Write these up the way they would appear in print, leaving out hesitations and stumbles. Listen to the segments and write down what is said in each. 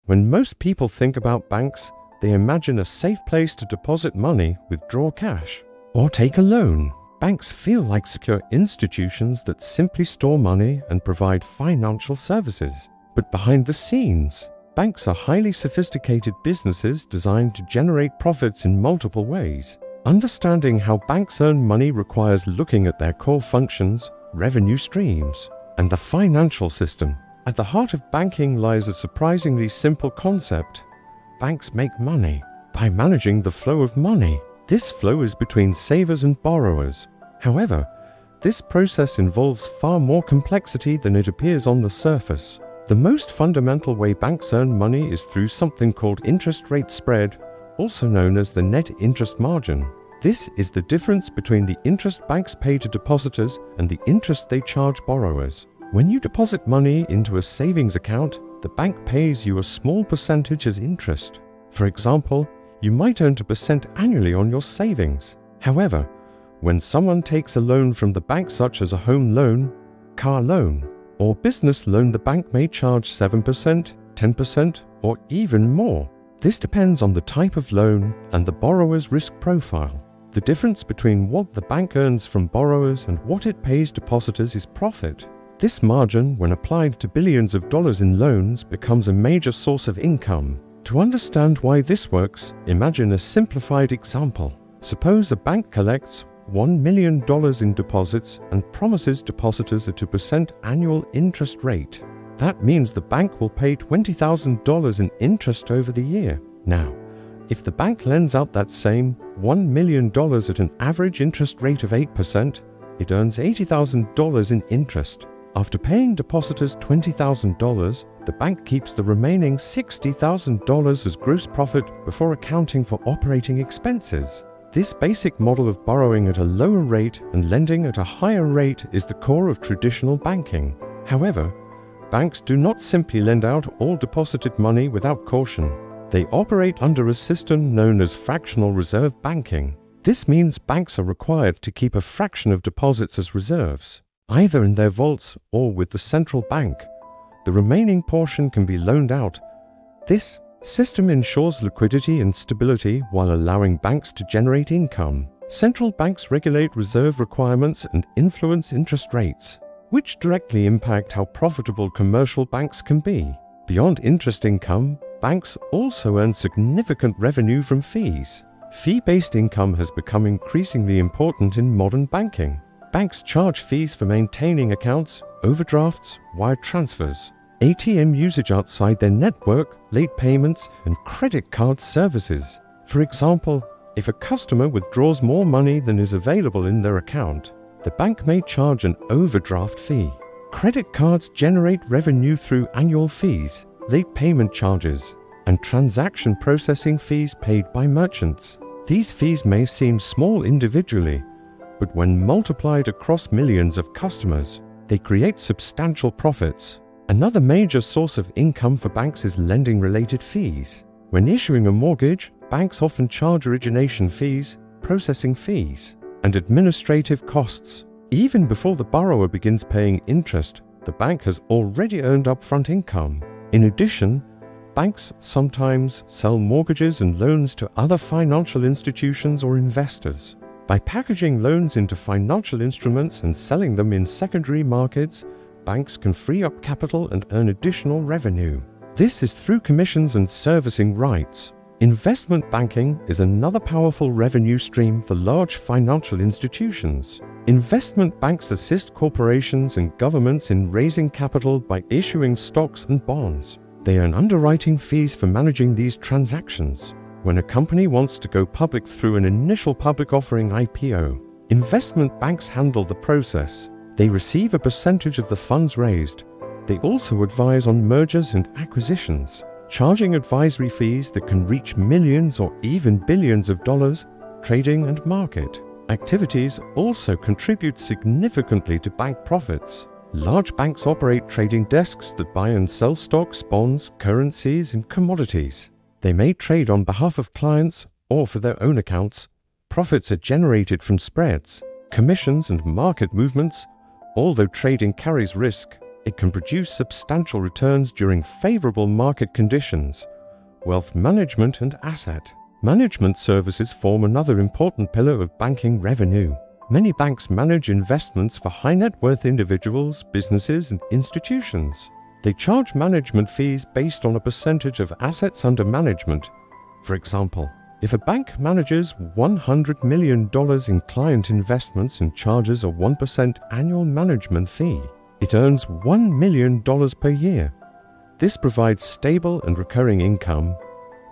When most people think about banks, they imagine a safe place to deposit money, withdraw cash, or take a loan. Banks feel like secure institutions that simply store money and provide financial services. But behind the scenes, banks are highly sophisticated businesses designed to generate profits in multiple ways. Understanding how banks earn money requires looking at their core functions, revenue streams, and the financial system. At the heart of banking lies a surprisingly simple concept. Banks make money by managing the flow of money. This flow is between savers and borrowers. However, this process involves far more complexity than it appears on the surface. The most fundamental way banks earn money is through something called interest rate spread, also known as the net interest margin. This is the difference between the interest banks pay to depositors and the interest they charge borrowers. When you deposit money into a savings account, the bank pays you a small percentage as interest. For example, you might earn 2% annually on your savings. However, when someone takes a loan from the bank, such as a home loan, car loan, or business loan, the bank may charge 7%, 10%, or even more. This depends on the type of loan and the borrower's risk profile. The difference between what the bank earns from borrowers and what it pays depositors is profit. This margin, when applied to billions of dollars in loans, becomes a major source of income. To understand why this works, imagine a simplified example. Suppose a bank collects $1 million in deposits and promises depositors a 2% annual interest rate. That means the bank will pay $20,000 in interest over the year. Now, if the bank lends out that same $1 million at an average interest rate of 8%, it earns $80,000 in interest. After paying depositors $20,000, the bank keeps the remaining $60,000 as gross profit before accounting for operating expenses. This basic model of borrowing at a lower rate and lending at a higher rate is the core of traditional banking. However, banks do not simply lend out all deposited money without caution. They operate under a system known as fractional reserve banking. This means banks are required to keep a fraction of deposits as reserves, either in their vaults or with the central bank. The remaining portion can be loaned out. This system ensures liquidity and stability while allowing banks to generate income. Central banks regulate reserve requirements and influence interest rates, which directly impact how profitable commercial banks can be. Beyond interest income, banks also earn significant revenue from fees. Fee-based income has become increasingly important in modern banking. Banks charge fees for maintaining accounts, overdrafts, wire transfers, ATM usage outside their network, late payments, and credit card services. For example, if a customer withdraws more money than is available in their account, the bank may charge an overdraft fee. Credit cards generate revenue through annual fees, late payment charges, and transaction processing fees paid by merchants. These fees may seem small individually, but when multiplied across millions of customers, they create substantial profits. Another major source of income for banks is lending-related fees. When issuing a mortgage, banks often charge origination fees, processing fees, and administrative costs. Even before the borrower begins paying interest, the bank has already earned upfront income. In addition, banks sometimes sell mortgages and loans to other financial institutions or investors. By packaging loans into financial instruments and selling them in secondary markets, banks can free up capital and earn additional revenue. This is through commissions and servicing rights. Investment banking is another powerful revenue stream for large financial institutions. Investment banks assist corporations and governments in raising capital by issuing stocks and bonds. They earn underwriting fees for managing these transactions. When a company wants to go public through an initial public offering (IPO), investment banks handle the process. They receive a percentage of the funds raised. They also advise on mergers and acquisitions, charging advisory fees that can reach millions or even billions of dollars. Trading and market activities also contribute significantly to bank profits. Large banks operate trading desks that buy and sell stocks, bonds, currencies, and commodities. They may trade on behalf of clients or for their own accounts. Profits are generated from spreads, commissions, and market movements. Although trading carries risk, It can produce substantial returns during favorable market conditions. Wealth management and asset management services form another important pillar of banking revenue. Many banks manage investments for high net worth individuals, businesses, and institutions. They charge management fees based on a percentage of assets under management. For example, if a bank manages $100 million in client investments and charges a 1% annual management fee, it earns $1 million per year. This provides stable and recurring income.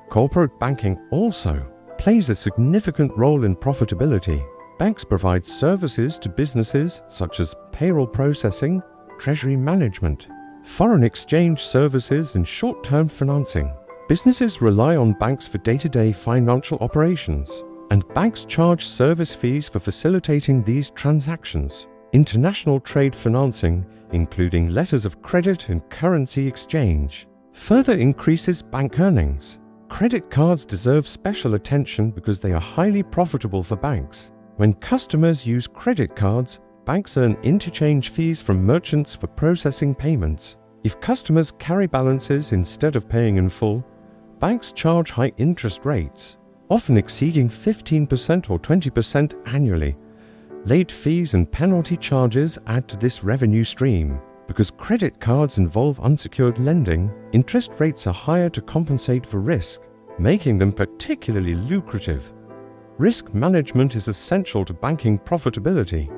Corporate banking also plays a significant role in profitability. Banks provide services to businesses such as payroll processing, treasury management, foreign exchange services, and short-term financing. Businesses rely on banks for day-to-day financial operations, and banks charge service fees for facilitating these transactions. International trade financing, including letters of credit and currency exchange, further increases bank earnings. Credit cards deserve special attention because they are highly profitable for banks. When customers use credit cards, banks earn interchange fees from merchants for processing payments. If customers carry balances instead of paying in full, banks charge high interest rates, often exceeding 15% or 20% annually. Late fees and penalty charges add to this revenue stream. Because credit cards involve unsecured lending, interest rates are higher to compensate for risk, making them particularly lucrative. Risk management is essential to banking profitability.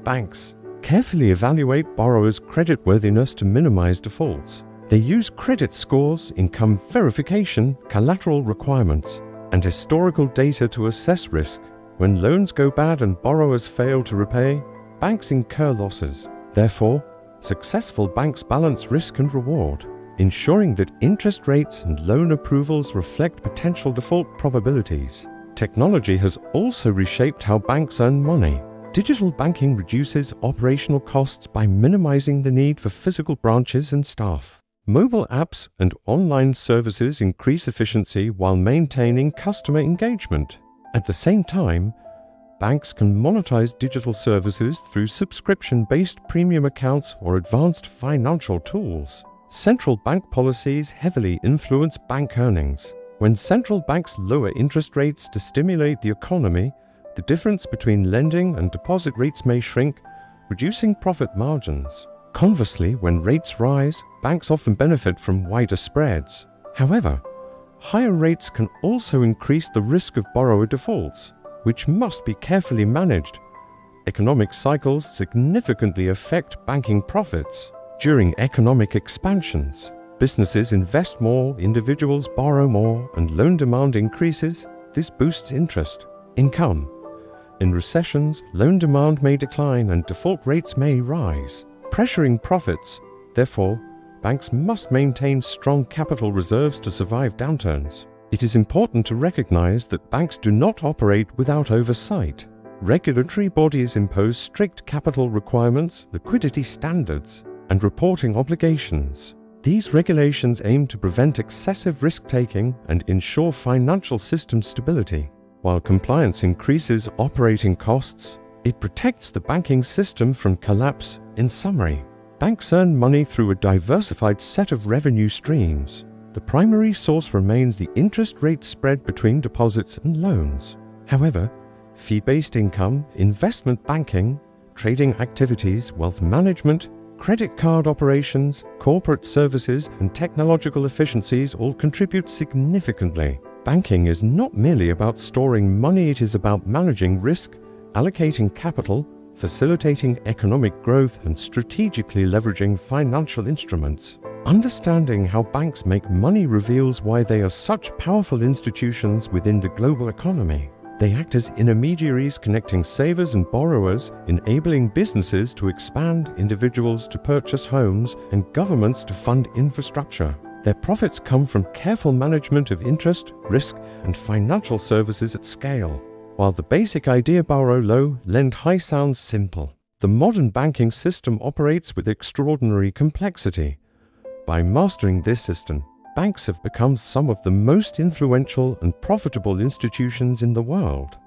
Banks carefully evaluate borrowers' creditworthiness to minimize defaults. They use credit scores, income verification, collateral requirements, and historical data to assess risk. When loans go bad and borrowers fail to repay, banks incur losses. Therefore, successful banks balance risk and reward, ensuring that interest rates and loan approvals reflect potential default probabilities. Technology has also reshaped how banks earn money. Digital banking reduces operational costs by minimizing the need for physical branches and staff. Mobile apps and online services increase efficiency while maintaining customer engagement. At the same time, banks can monetize digital services through subscription-based premium accounts or advanced financial tools. Central bank policies heavily influence bank earnings. When central banks lower interest rates to stimulate the economy, the difference between lending and deposit rates may shrink, reducing profit margins. Conversely, when rates rise, banks often benefit from wider spreads. However, higher rates can also increase the risk of borrower defaults, which must be carefully managed. Economic cycles significantly affect banking profits. During economic expansions, businesses invest more, individuals borrow more, and loan demand increases. This boosts interest income. In recessions, loan demand may decline and default rates may rise, pressuring profits. Therefore, banks must maintain strong capital reserves to survive downturns. It is important to recognize that banks do not operate without oversight. Regulatory bodies impose strict capital requirements, liquidity standards, and reporting obligations. These regulations aim to prevent excessive risk-taking and ensure financial system stability. While compliance increases operating costs, it protects the banking system from collapse. In summary, banks earn money through a diversified set of revenue streams. The primary source remains the interest rate spread between deposits and loans. However, fee-based income, investment banking, trading activities, wealth management, credit card operations, corporate services, and technological efficiencies all contribute significantly. Banking is not merely about storing money, it is about managing risk, allocating capital, facilitating economic growth, and strategically leveraging financial instruments. Understanding how banks make money reveals why they are such powerful institutions within the global economy. They act as intermediaries connecting savers and borrowers, enabling businesses to expand, individuals to purchase homes, and governments to fund infrastructure. Their profits come from careful management of interest, risk, and financial services at scale. While the basic idea borrow low, lend high sounds simple, the modern banking system operates with extraordinary complexity. By mastering this system, banks have become some of the most influential and profitable institutions in the world.